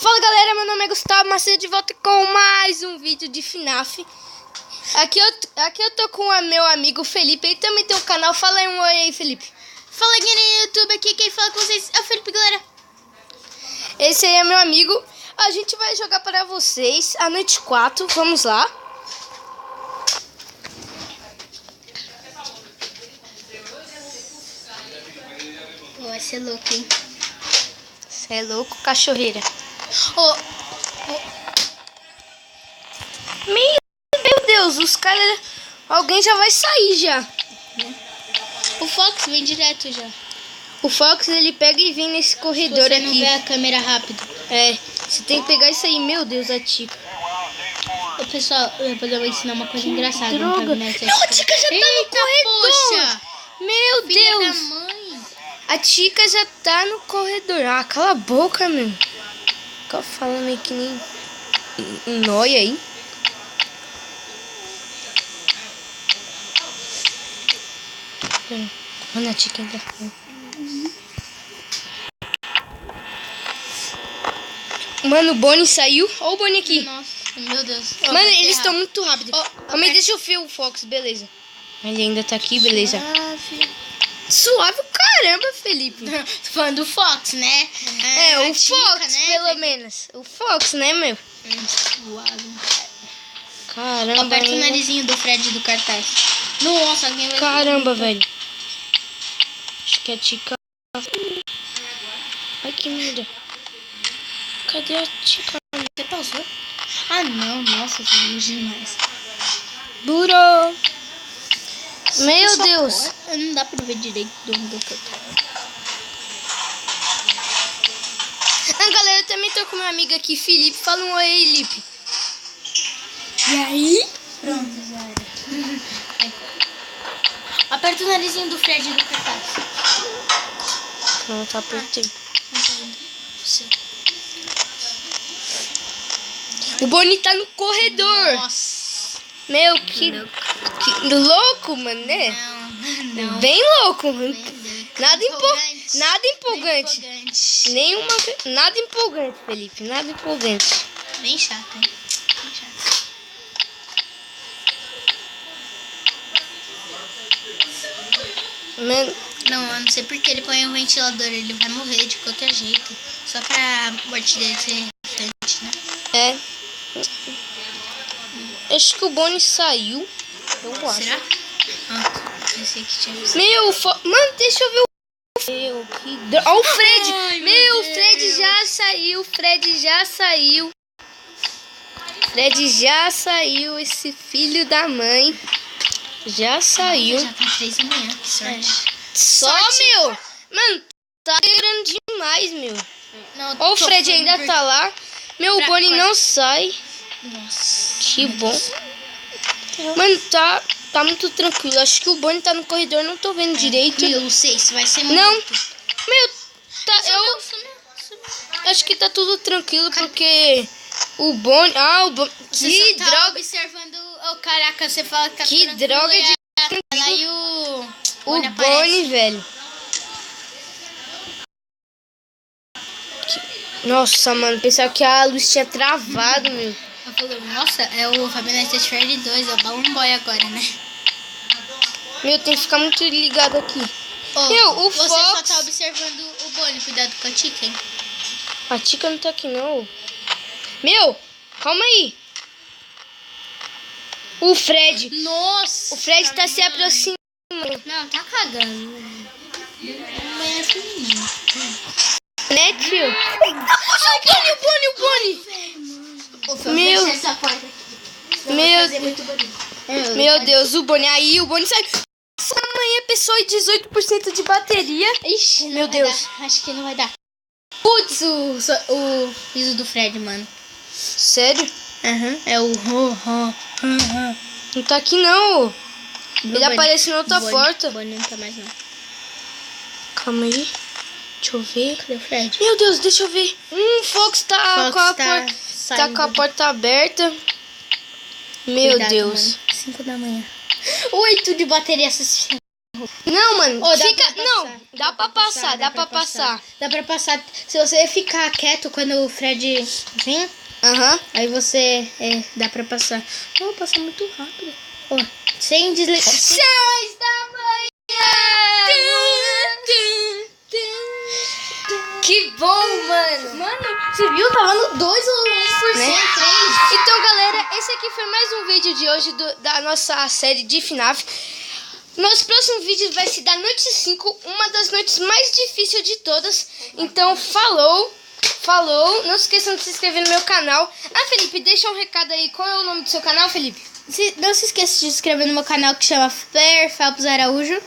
Fala galera, meu nome é Gustavo Macedo, de volta com mais um vídeo de FNAF. Aqui eu tô com o meu amigo Felipe, ele também tem um canal. Fala aí um oi aí, Felipe. Fala aqui no YouTube, aqui quem fala com vocês é o Felipe, galera. Esse aí é meu amigo. A gente vai jogar para vocês a noite 4, vamos lá. Vai ser louco, hein? Você é louco, cachorreira. Meu Deus, os caras... Alguém já vai sair já. O Fox vem direto já. O Fox, ele pega e vem nesse corredor você aqui. Não vê a câmera rápido. É, você tem que pegar isso aí. Meu Deus, a Tica. Ô, pessoal, depois eu vou ensinar uma coisa engraçada. Droga. Não, a Tica já tá no corredor. Poxa. Meu Filha Deus. da mãe. A Tica já tá no corredor. Ah, cala a boca, meu. Fica falando aí que nem nóia aí. Mano, a Tica entra. Mano, o Bonnie saiu. Olha o Bonnie aqui. Nossa, meu Deus. Mano, eles estão muito rápidos. Calma aí, deixa eu ver o Fox, beleza. Ele ainda tá aqui, beleza. Suave o caramba, Felipe. Tô falando do Fox, né? É, o Tica, Fox, né? pelo menos. O Fox, né, meu? Suave. Caramba. Aperta o narizinho do Fred do cartaz. Nossa, alguém vai... Caramba, velho. Acho que a Tica... Ai, que merda. Cadê a Tica? Você pausou? Ah, não. Nossa, você viu demais. Burou. Meu Deus. Não dá pra ver direito do que eu tô. Ah, galera, eu também tô com meu amigo aqui, Felipe. Fala um oi aí, Felipe. E aí? Pronto, já era. Aperta o narizinho do Fred do cartaz. Pronto, apertei. Você. O Bonnie tá no corredor. Nossa. Meu, que louco, mano, né? Não. Bem louco. Nada empolgante. Nada empolgante. Nada empolgante, Felipe. Nada empolgante. Bem chato, hein? Bem chato. Mano, Não, eu não sei porque ele põe o ventilador. Ele vai morrer de qualquer jeito. Só pra morte dele ser irritante, né? é. Acho que o Bonnie saiu. Eu acho. Será? Ah, pensei que tinha visto. Mano, deixa eu ver o... Meu, que droga. Ó, o Fred. Ai, meu, o Deus. Fred já saiu. Fred já saiu. Fred já saiu. Esse filho da mãe. Já saiu. Já tá 3 da manhã, que sorte. Só, Sorte. meu. Mano, tá grande demais, meu. Não, Ó, o tô Fred falando ainda por- tá lá. Meu, o Pra Bonnie quarta. não sai. Nossa. Que bom. Mano, tá muito tranquilo. Acho que o Bonnie tá no corredor. Não tô vendo direito. Eu sei, isso vai ser muito. Não. Meu, eu Sumiu. acho que tá tudo tranquilo porque o Bonnie... Ah, o Bonnie... Você Que só tá droga. observando. Oh, caraca, você fala que tá Que tranquilo, droga de... e aí o O Bonnie aparece. Bonnie, velho. Nossa, mano. Pensava que a luz tinha travado, meu. Eu falei, nossa, é o Fabiano Fred 2, é o Balloon Boy agora, né? Meu, tem que ficar muito ligado aqui. Oh, Meu, o você só Fox... tá observando o Bonnie, cuidado com a Tica, hein? A Tica não tá aqui, não. Meu, calma aí. O Fred. Nossa! O Fred tá se mano. aproximando. Não, tá cagando. Não é assim, menino. Né, tio? O Bonnie. Meu. Essa porta. Meu Deus, o Bonnie. Aí o Bonnie sai. Nossa, amanhã, pessoal, e 18% de bateria. Ixi, Meu Deus. Acho que não vai dar. Putz, o riso do Fred, mano. Sério? Aham. É o Não tá aqui, não. Ele aparece na outra porta. O Bonnie não tá mais, não. Calma aí. Deixa eu ver. Cadê o Fred? Meu Deus, deixa eu ver. O Fox tá com a Fox tá porta. Tá saindo. com a porta aberta. Meu Cuidado, Deus. mano. 5 da manhã. 8 de bateria assistindo. Não, mano, Ô, dá fica... pra Não, passar. dá pra passar, dá pra passar. Dá pra passar. Se você ficar quieto quando o Fred vir, Aham. aí você... dá pra passar. Oh, passa muito rápido. Ó, sem desligar. 6 da manhã! Que bom, mano! Mano, você viu? Tava no 2 ou 1%, Né? 3%. Então, galera, esse aqui foi mais um vídeo de hoje da nossa série de FNAF. Nosso próximo vídeo vai ser da noite 5, uma das noites mais difíceis de todas. Então, falou! Falou! Não se esqueçam de se inscrever no meu canal. Ah, Felipe, deixa um recado aí. Qual é o nome do seu canal, Felipe? Não se esqueça de se inscrever no meu canal que chama Player Phelps Araújo.